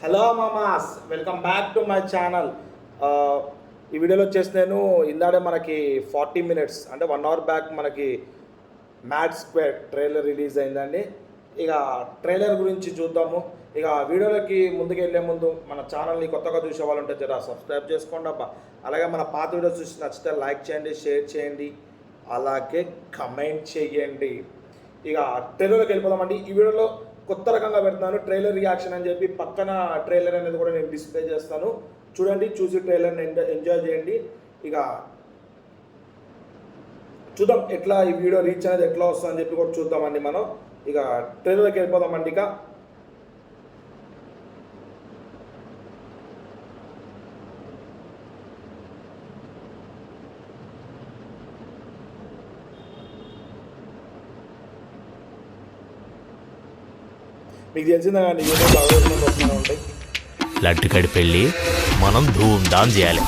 Hello మామాస్, welcome back to my channel. ఈ వీడియోలో వచ్చేసి నేను ఇందాడే మనకి 40 minutes అంటే 1 hour బ్యాక్ మనకి మ్యాడ్ స్క్వేర్ ట్రైలర్ రిలీజ్ అయిందండి. ఇక ట్రైలర్ గురించి చూద్దాము. ఇక వీడియోలోకి ముందుకు వెళ్ళే ముందు మన ఛానల్ని కొత్తగా చూసే వాళ్ళు ఉంటే జరా సబ్స్క్రైబ్ చేసుకోండి అబ్బా. అలాగే మన పాత వీడియోస్ చూసి నచ్చితే లైక్ చేయండి, షేర్ చేయండి, అలాగే కమెంట్ చేయండి. ఇక ట్రైలర్లోకి వెళ్ళిపోదామండి. ఈ వీడియోలో కొత్త రకంగా పెడుతున్నాను, ట్రైలర్ రియాక్షన్ అని చెప్పి పక్కన ట్రైలర్ అనేది కూడా నేను డిస్ప్లే చేస్తాను. చూడండి, చూసి ట్రైలర్ని ఎంజాయ్ చేయండి. ఇక చూద్దాం ఎట్లా ఈ వీడియో రీచ్ అనేది ఎట్లా వస్తుందని చెప్పి కూడా చూద్దామండి మనం. ఇక ట్రైలర్కి వెళ్ళిపోదామండి. ఇక మీకు తెలిసిందా కానీ వస్తూనే ఉంటాయి. లడ్డు కడి పెళ్ళి మనం ధూమ్ ధామ్ చేయాలి.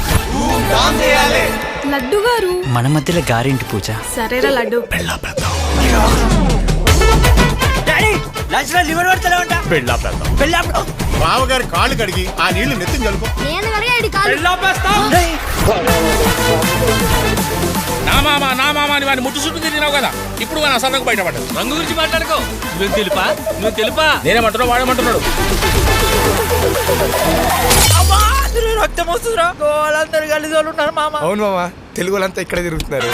లడ్డు గారు మన మధ్యలో గారింటి పూజ. సరేరా లడ్డు. బావగారి కాళ్ళు కడిగి ఆ నీళ్లు నెత్తిని కలుపు. నా మామ అని వాడిని ముట్టు చుట్టూ తిరిగినావు కదా, ఇప్పుడు మన అసలు బయటపడ్డది. రంగు గురించి మాట్లాడుకో. నువ్వు తెలుపా నేనేమంటున్నావు, వాడేమంటున్నాడు. రక్తం వస్తుందిరా, వాళ్ళందరూ కలిసి వాళ్ళు ఉన్నారు మామ. అవును మామ, తెలుగు వాళ్ళంతా ఇక్కడే తిరుగుతున్నారు.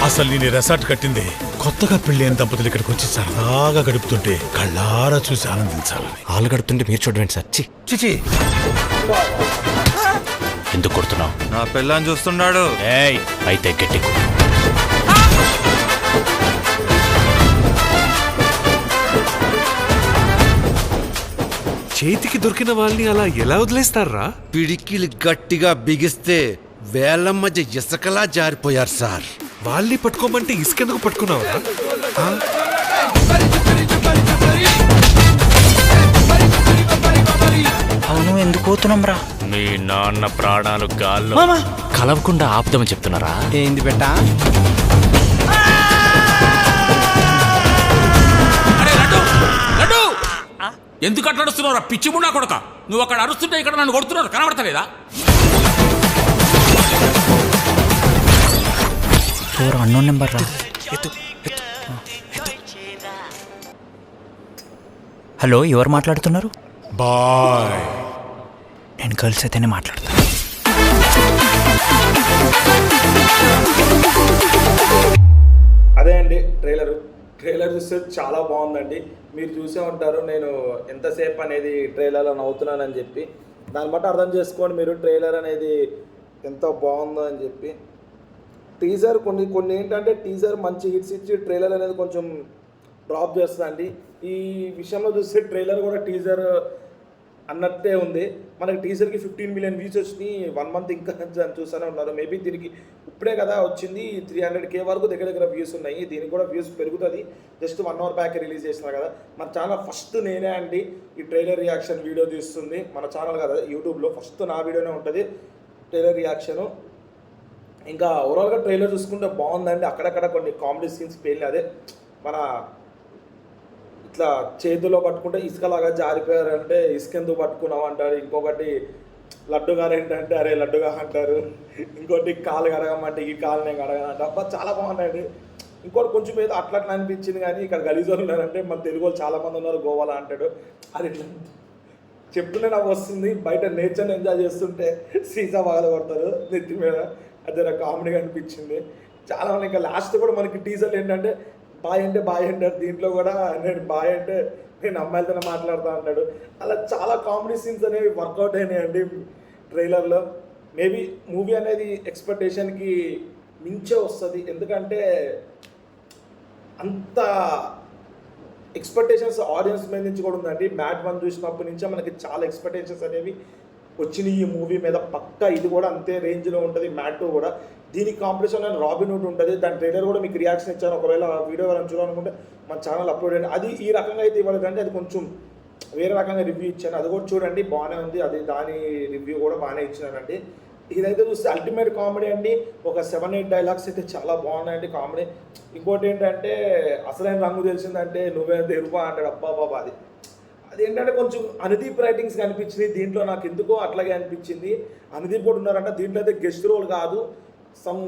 అసలు నేను రెసార్ట్ కట్టింది కొత్తగా పెళ్ళైన దంపతులు ఇక్కడికి వచ్చి సరదాగా గడుపుతుంటే కళ్ళారా చూసి ఆనందించాలని. వాళ్ళు గడుపుతుంటే మీరు చూడండి సార్. చిచి ఎందుకు కొడుతున్నావు? నా పిల్లని చూస్తున్నాడు. ఏయ్ అయితే గట్టి చేతికి దొరికిన వాళ్ళని అలా ఎలా వదిలేస్తారా? పిడికిలు గట్టిగా బిగిస్తే వేళ్ల మధ్య ఇసుకలా జారిపోయారు సార్. వాళ్ళని పట్టుకోమంటే ఇసుకెందుకు పట్టుకున్నావరా? అవును, ఎందుకు పోతున్నాం రా? మీ నాన్న ప్రాణాలు గాల్లో కలవకుండా ఆపుదామని చెప్తున్నారా? ఏంది బెట్ట? ఎందుకు అట్లా అడుస్తున్నారా పిచ్చి మున్నా కొడక? నువ్వు అక్కడ అరుస్తుంటే ఇక్కడ నన్ను కొడుతున్నారు, కనబడతలేదా? అన్నోన్ నెంబర్ రా. హలో, ఎవరు మాట్లాడుతున్నారు? బాయ్. నేను గర్ల్స్ అయితేనే మాట్లాడతాను. అదే అండి ట్రైలర్ చూస్తే చాలా బాగుందండి. మీరు చూసే ఉంటారు నేను ఎంతసేపు అనేది ట్రైలర్లో నవ్వుతున్నానని చెప్పి. దాన్ని బట్టి అర్థం చేసుకోండి మీరు ట్రైలర్ అనేది ఎంత బాగుందో అని చెప్పి. టీజర్ కొన్ని ఏంటంటే టీజర్ మంచి హిట్స్ ఇచ్చి ట్రైలర్ అనేది కొంచెం డ్రాప్ చేస్తుందండి. ఈ విషయంలో చూస్తే ట్రైలర్ కూడా టీజర్ అన్నట్టే ఉంది. మనకి టీజర్కి 15 million వ్యూస్ వచ్చినాయి. 1 month ఇంకా చూస్తూనే ఉన్నారు. మేబీ దీనికి ఇప్పుడే కదా వచ్చింది, 300K వరకు దగ్గర వ్యూస్ ఉన్నాయి. దీనికి కూడా వ్యూస్ పెరుగుతుంది. జస్ట్ 1 hour బ్యాక్ రిలీజ్ చేసినా కదా. మన ఛానల్ ఫస్ట్ నేనే అండి ఈ ట్రైలర్ రియాక్షన్ వీడియో తీస్తుంది. మన ఛానల్ కదా యూట్యూబ్లో ఫస్ట్ నా వీడియోనే ఉంటుంది ట్రైలర్ రియాక్షను. ఇంకా ఓవరాల్గా ట్రైలర్ చూసుకుంటే బాగుందండి. అక్కడక్కడ కొన్ని కామెడీ సీన్స్ పేర్లు అదే మన ఇట్లా చేతిలో పట్టుకుంటే ఇసుకలాగా జారిపోయారంటే ఇసుకెందుకు పట్టుకున్నావు అంటారు. ఇంకొకటి లడ్డు గారు ఏంటంటే అరే లడ్డుగా అంటారు. ఇంకోటి కాలు కడగమంటే ఈ కాలు నేను కడగనంట. అబ్బా చాలా బాగున్నాయండి. ఇంకోటి కొంచెం ఏదో అట్లా అనిపించింది, కానీ ఇక్కడ గలీజోళ్ళు ఉన్నారంటే మన తెలుగు వాళ్ళు చాలామంది ఉన్నారు గోవాలో అంటాడు. అది ఇట్లా చెప్తుంటే నాకు వస్తుంది. బయట నేచర్ని ఎంజాయ్ చేస్తుంటే సీసా బాగా కొడతారు నెత్తి మీద. అది నాకు కామెడీగా అనిపించింది చాలా. ఇంకా లాస్ట్ కూడా మనకి టీజర్లు ఏంటంటే బాయ్ అంటారు. దీంట్లో కూడా నేను బాయ్ అంటే నేను అమ్మాయిలతోనే మాట్లాడుతూ అంటాడు. అలా చాలా కామెడీ సీన్స్ అనేవి వర్కౌట్ అయినాయండి ట్రైలర్లో. మేబీ మూవీ అనేది ఎక్స్పెక్టేషన్కి మించే వస్తుంది. ఎందుకంటే అంత ఎక్స్పెక్టేషన్స్ ఆడియన్స్ మీద నుంచి కూడా ఉందండి. మ్యాట్ 1 చూసినప్పటి నుంచే మనకి చాలా ఎక్స్పెక్టేషన్స్ అనేవి వచ్చినాయి ఈ మూవీ మీద. పక్కా ఇది కూడా అంతే రేంజ్లో ఉంటుంది. మ్యాట్ 2 కూడా దీనికి కాంపిటీషన్ అని రాబిన్హుడ్ ఉంటుంది. దాని ట్రైలర్ కూడా మీకు రియాక్షన్ ఇచ్చాను. ఒకవేళ వీడియో ఎవరైనా చూడాలనుకుంటే మన ఛానల్ అప్లోడ్ అయ్యింది. అది ఈ రకంగా అయితే ఇవ్వలేదంటే అది కొంచెం వేరే రకంగా రివ్యూ ఇచ్చాను. అది కూడా చూడండి, బాగానే ఉంది. అది దాని రివ్యూ కూడా బాగానే ఇచ్చినానండి. ఇదైతే చూస్తే అల్టిమేట్ కామెడీ అండి. ఒక 7-8 డైలాగ్స్ అయితే చాలా బాగున్నాయండి కామెడీ. ఇంకోటి ఏంటంటే అసలైన రంగు తెలిసిందంటే నువ్వే తెరుపా అంటాడు. అబ్బా బాబా అదేంటంటే కొంచెం అనుదీప్ రైటింగ్స్ కనిపించింది దీంట్లో. నాకు ఎందుకో అట్లాగే అనిపించింది. అనుదీప్ కూడా ఉన్నారంట దీంట్లో. అయితే గెస్ట్ రోల్ కాదు, సమ్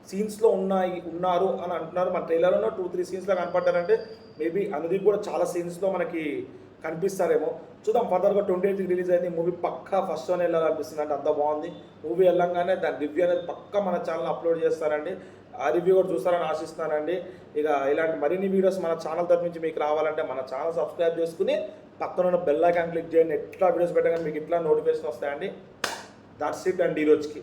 సీన్స్లో ఉన్నారు అని అంటున్నారు. మన ట్రైలర్లో 2-3 సీన్స్లో కనపడ్డారంటే మేబీ అనుదీప్ కూడా చాలా సీన్స్లో మనకి కనిపిస్తారేమో. చూద్దాం. ఫర్దర్గా 28కి రిలీజ్ అయింది మూవీ. పక్కా ఫస్ట్ వన్ వెళ్ళాలనిపిస్తుంది అంటే అంత బాగుంది మూవీ. వెళ్ళంగానే దాని రివ్యూ అనేది పక్కా మన ఛానల్ అప్లోడ్ చేస్తారండి. ఆ రివ్యూ కూడా చూస్తారని ఆశిస్తున్నానండి. ఇక ఇలాంటి మరిన్ని వీడియోస్ మన ఛానల్ తరఫు నుంచి మీకు రావాలంటే మన ఛానల్ సబ్స్క్రైబ్ చేసుకుని పక్కన ఉన్న బెల్ ఐకాన్ క్లిక్ చేయండి. ఎట్లా వీడియోస్ పెట్టగానే మీకు ఇట్లా నోటిఫికేషన్ వస్తాయండి. దట్స్ ఇట్ అండి ఈరోజుకి.